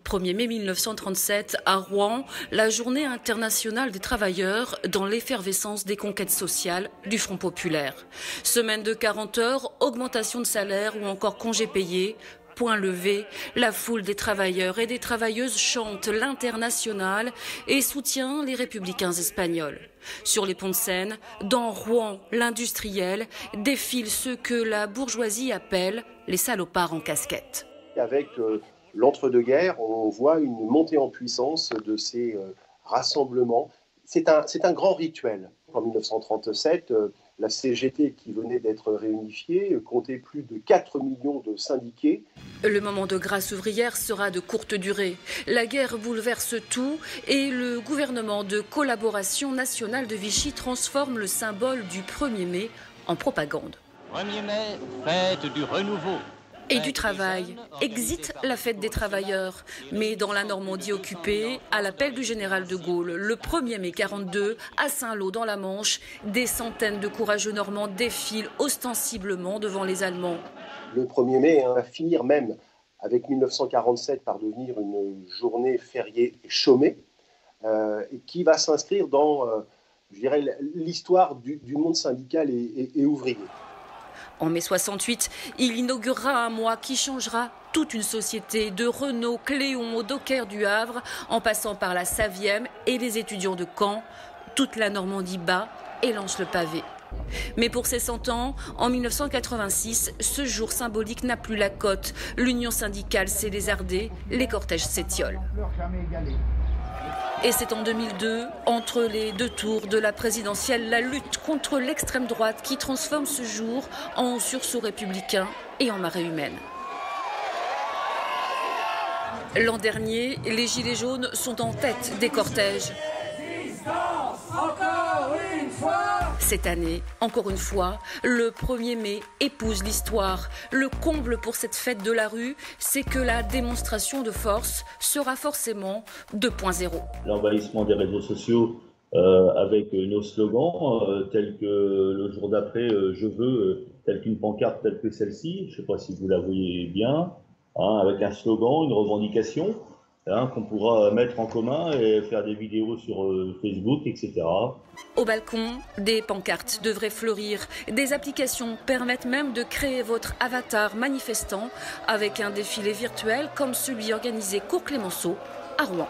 1er mai 1937, à Rouen, la journée internationale des travailleurs dans l'effervescence des conquêtes sociales du Front populaire. Semaine de 40 heures, augmentation de salaire ou encore congés payés. Point levé, la foule des travailleurs et des travailleuses chante l'Internationale et soutient les républicains espagnols. Sur les ponts de Seine, dans Rouen, l'industriel, défilent ceux que la bourgeoisie appelle les salopards en casquette. Avec l'entre-deux-guerres, on voit une montée en puissance de ces rassemblements. C'est un grand rituel. En 1937, la CGT, qui venait d'être réunifiée, comptait plus de 4 millions de syndiqués. Le moment de grâce ouvrière sera de courte durée. La guerre bouleverse tout et le gouvernement de collaboration nationale de Vichy transforme le symbole du 1er mai en propagande. 1er mai, fête du renouveau. Et du travail. Exit la fête des travailleurs. Mais dans la Normandie occupée, à l'appel du général de Gaulle, le 1er mai 42, à Saint-Lô dans la Manche, des centaines de courageux Normands défilent ostensiblement devant les Allemands. Le 1er mai va finir même avec 1947 par devenir une journée fériée et chômée, et qui va s'inscrire dans, je dirais, l'histoire du monde syndical et ouvrier. En mai 68, il inaugurera un mois qui changera toute une société, de Renault, Cléon au Docker du Havre, en passant par la Savième et les étudiants de Caen. Toute la Normandie bat et lance le pavé. Mais pour ses 100 ans, en 1986, ce jour symbolique n'a plus la cote. L'union syndicale s'est lézardée, les cortèges s'étiolent. Et c'est en 2002, entre les deux tours de la présidentielle, la lutte contre l'extrême droite qui transforme ce jour en sursaut républicain et en marée humaine. L'an dernier, les Gilets jaunes sont en tête des cortèges. Cette année, encore une fois, le 1er mai épouse l'histoire. Le comble pour cette fête de la rue, c'est que la démonstration de force sera forcément 2.0. L'envahissement des réseaux sociaux avec nos slogans, tels que le jour d'après, je veux, telle qu'une pancarte telle que celle-ci, je ne sais pas si vous la voyez bien, hein, avec un slogan, une revendication. Qu'on pourra mettre en commun et faire des vidéos sur Facebook, etc. Au balcon, des pancartes devraient fleurir. Des applications permettent même de créer votre avatar manifestant avec un défilé virtuel comme celui organisé Cours Clémenceau à Rouen.